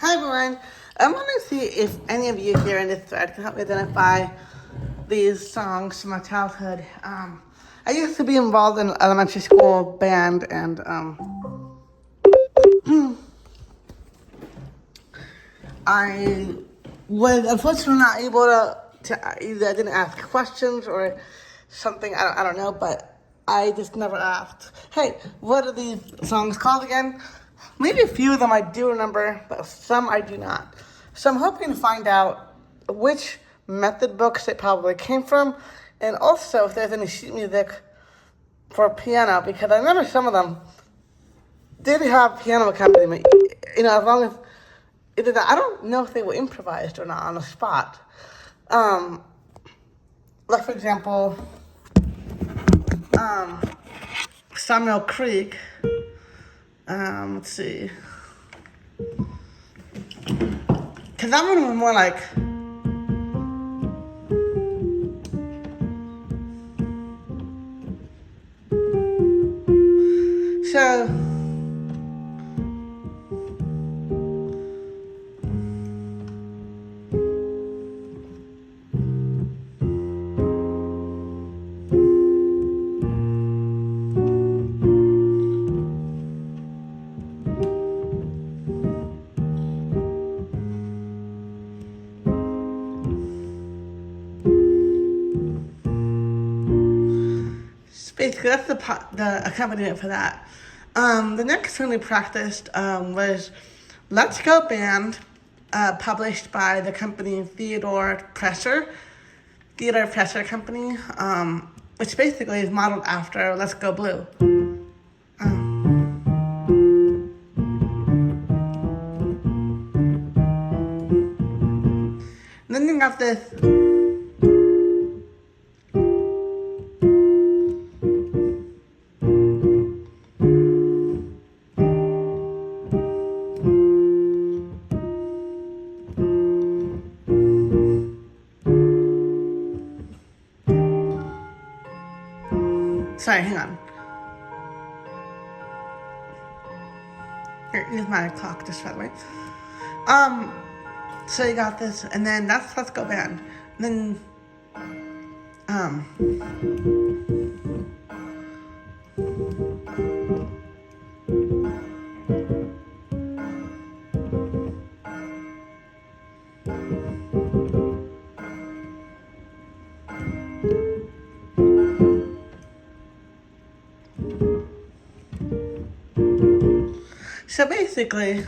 Hi everyone. I want to see if any of you here in this thread can help me identify these songs from my childhood. I used to be involved in elementary school band, and I was unfortunately not able to either I didn't ask questions or something. I don't know, but I just never asked. Hey, what are these songs called again? Maybe a few of them I do remember, but some I do not. So I'm hoping to find out which method books it probably came from, and also if there's any sheet music for piano, because I remember some of them did have piano accompaniment. You know, as long as either that, I don't know if they were improvised or not on the spot. Like for example, Sawmill Creek. Let's see. Cause that one was more like so. Basically, that's the accompaniment for that. The next one we practiced was Let's Go Band, published by the company Theodore Company, which basically is modeled after Let's Go Blue. And then you got this. Sorry, hang on. Here's my clock, just by the way. So you got this, and then that's Let's Go Band. And then, so basically,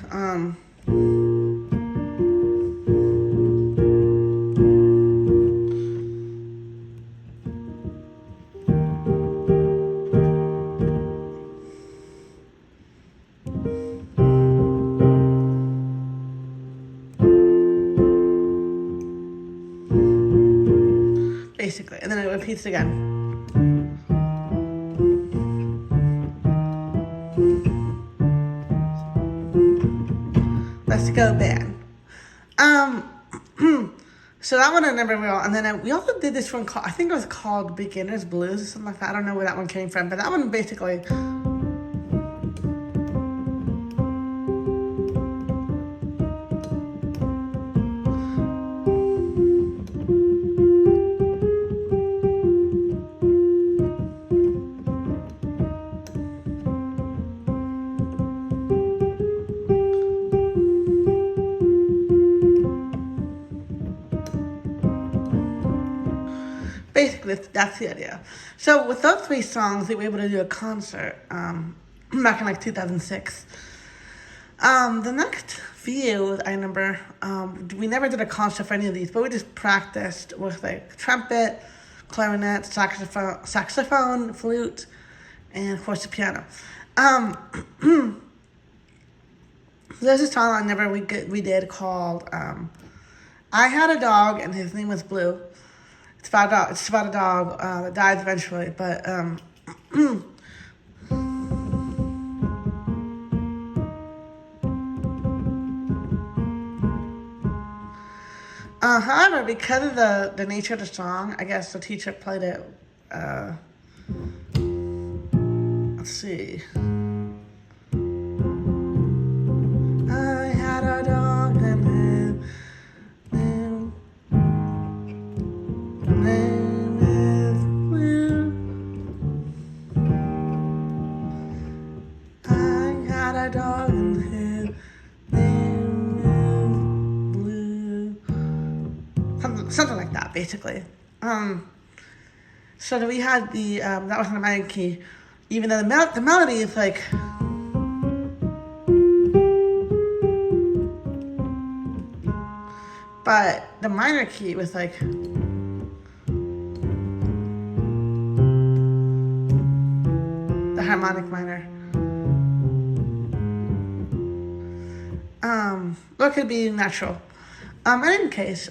and then it repeats again. Let's Go Band. So that one I never will. And then we also did this one called, I think it was called Beginner's Blues or something like that. I don't know where that one came from, but that one basically. Basically, that's the idea. So with those three songs, we were able to do a concert back in like 2006. The next few, I remember, we never did a concert for any of these, but we just practiced with like trumpet, clarinet, saxophone, flute, and of course the piano. There's a song we did called I Had a Dog and His Name Was Blue. It's about a dog that dies eventually, but however, because of the nature of the song, I guess the teacher played it. Let's see. I had a dog like that, basically. So we had the, that was on the minor key, even though the melody is like, but the minor key was like, the harmonic minor. Or it could be natural. In any case,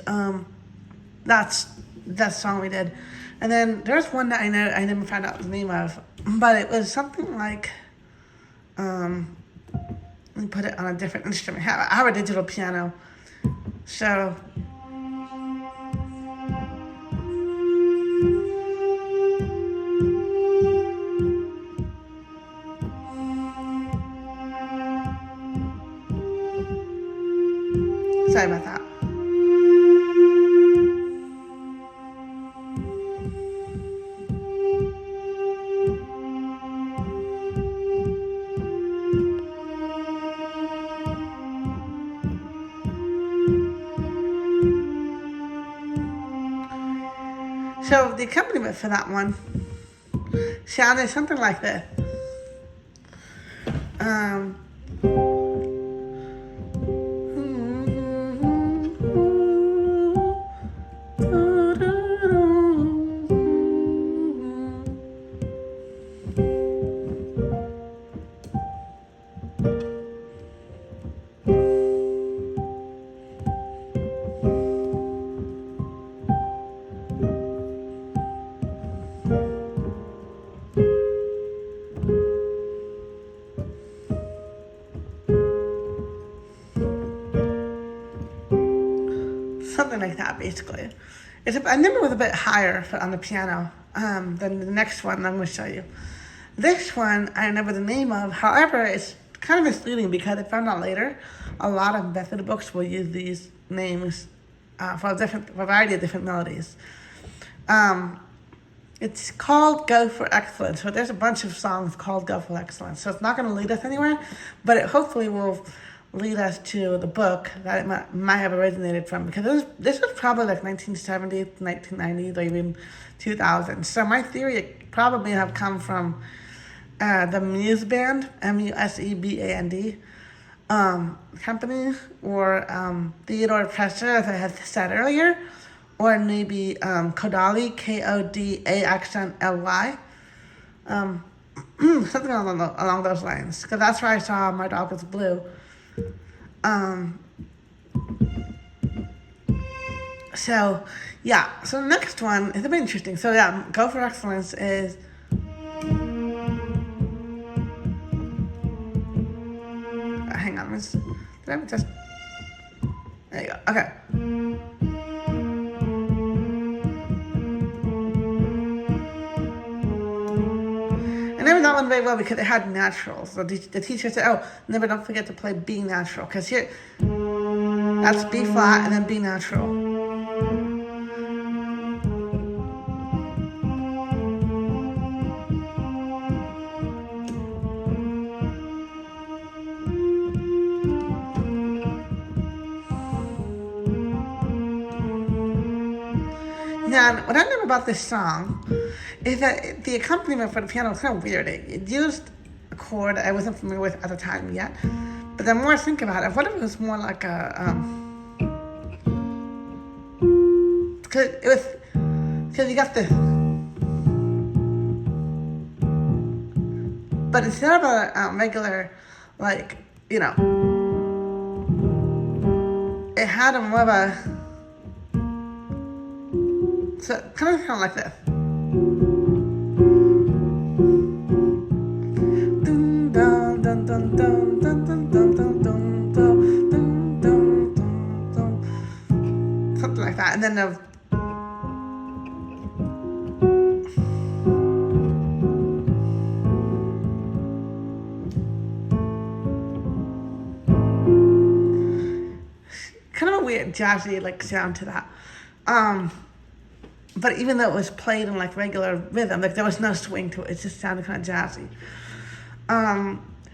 that's that song we did. And then there's one that I never found out the name of, but it was something like, let me put it on a different instrument. I have a digital piano, so. Sorry about that. So the accompaniment for that one sounded something like this. Something like that, basically. I remember it was a bit higher on the piano than the next one I'm going to show you. This one, I remember the name of. However, it's kind of misleading because I found out later a lot of method books will use these names for a variety of different melodies. It's called Go for Excellence. So there's a bunch of songs called Go for Excellence. So it's not going to lead us anywhere, but it hopefully will lead us to the book that it might have originated from, because this was probably like 1970s, 1990s, or even 2000s. So my theory, it probably have come from the Muse Band, MUSEBAND, company, or Theodore Pressure, as I had said earlier, or maybe KODALY, KODALY, something along those lines, because that's where I saw My Dog Was Blue. So yeah, so the next one is a bit interesting. So yeah, Go for Excellence is hang on, there you go. Okay. I never that one very well because it had naturals. So the teacher said, "Oh, never don't forget to play B natural, because here, that's B flat and then B natural." Now, what I remember about this song is that the accompaniment for the piano was kind of weird. It used a chord I wasn't familiar with at the time yet. But the more I think about it, what if it was more like a, because you got this, but instead of a regular, like, you know, it had a more of a, so it kind of sound like this. Something like that, and then the kind of a weird jazzy like sound to that. But even though it was played in like regular rhythm, like there was no swing to it, it just sounded kind of jazzy.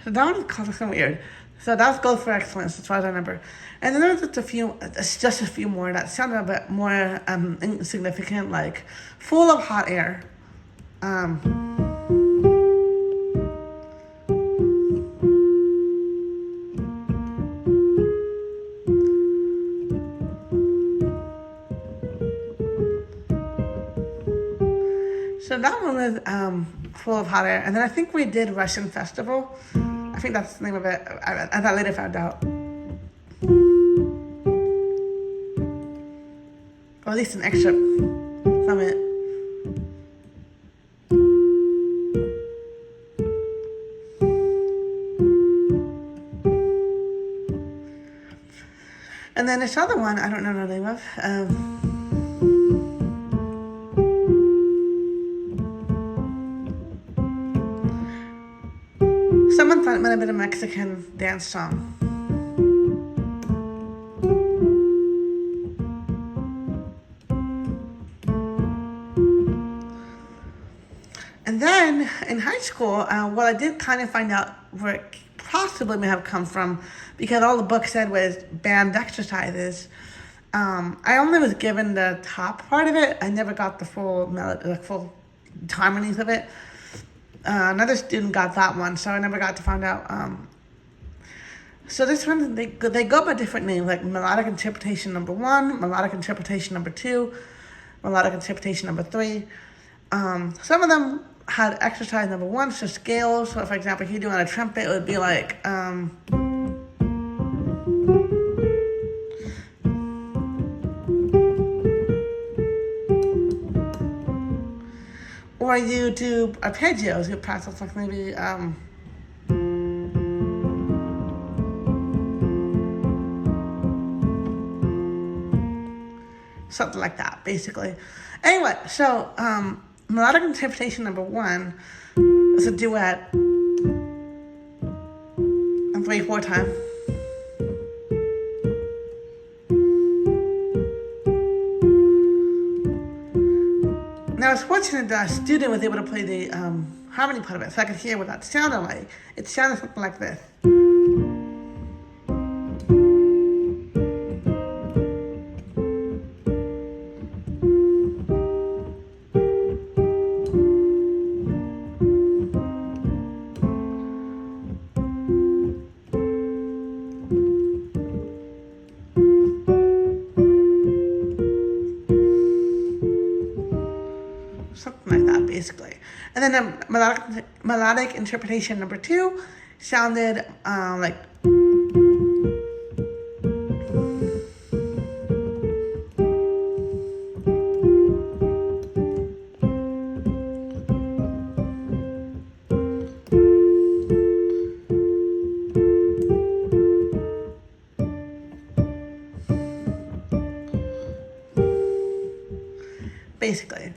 So that one was kind of weird. So that was Gold for Excellence, as far as I remember. And then there was just a few more that sounded a bit more insignificant, like Full of Hot Air. So that one was Full of Hot Air. And then I think we did Russian Festival. I think that's the name of it. I later found out. Or at least an excerpt from it. And then this other one, I don't know the name of. Someone thought it might have been a Mexican dance song. And then in high school, what I did kind of find out where it possibly may have come from, because all the book said was band exercises. I only was given the top part of it. I never got the full melody, the full harmonies of it. Another student got that one, so I never got to find out. So this one, they go by different names, like melodic interpretation number 1, melodic interpretation number 2, melodic interpretation number 3. Some of them had exercise number 1, so scales. So, for example, if you're doing a trumpet, it would be like, or you do arpeggios, you practice like maybe, something like that, basically. Anyway, so, melodic interpretation number 1 is a duet and 3/4 time. Now I was fortunate that a student was able to play the harmony part of it, so I could hear what that sounded like. It sounded something like this. Something like that, basically. And then the melodic interpretation number 2 sounded like, basically.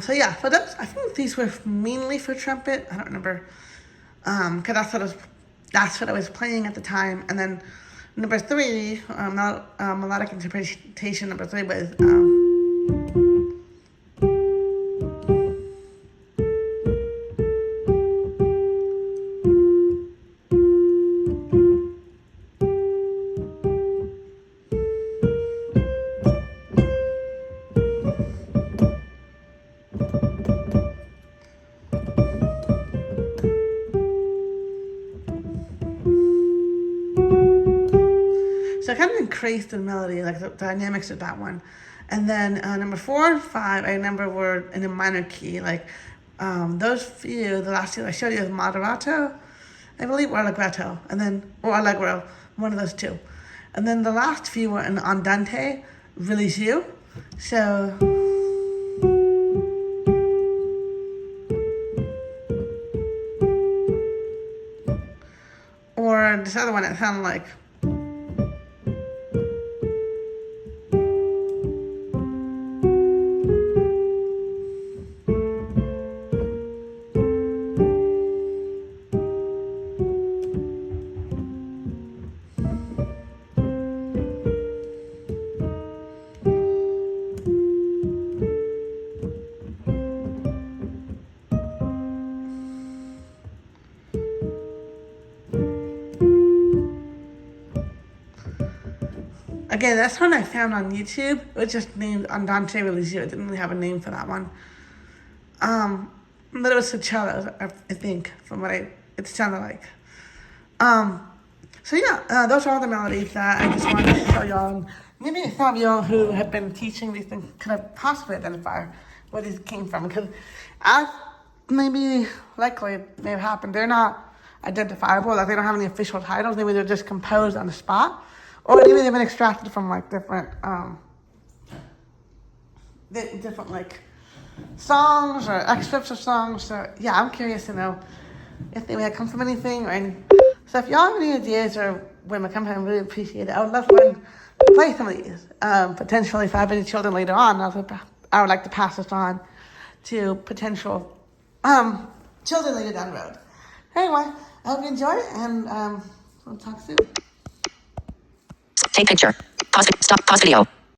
So yeah, so I think these were mainly for trumpet. I don't remember, because that's what I was playing at the time. And then number 3, melodic interpretation number 3 was. So I kind of increased the melody, like the dynamics of that one. And then number 4 and 5, I remember were in a minor key. Like those few, the last two I showed you was moderato, I believe, or allegretto, and then, or allegro, one of those two. And then the last few were in andante, religieux. So. Or this other one that sounded like. Okay, this one I found on YouTube. It was just named Andante Religio. It didn't really have a name for that one. But it was cello, I think, from what it sounded like. So yeah, those are all the melodies that I just wanted to show y'all. And maybe some of y'all who have been teaching these things could have possibly identified where these came from. Because as likely it may have happened, they're not identifiable. Like they don't have any official titles. Maybe they're just composed on the spot. Or maybe they've been extracted from like different like songs or excerpts of songs. So yeah, I'm curious to know if they may come from anything or any. So if y'all have any ideas or where they come from, I really appreciate it. I would love to play some of these. Potentially, if I have any children later on, I would like to pass this on to potential children later down the road. Anyway, I hope you enjoy it, and we'll talk soon. Take picture. Pause. Stop. Pause video.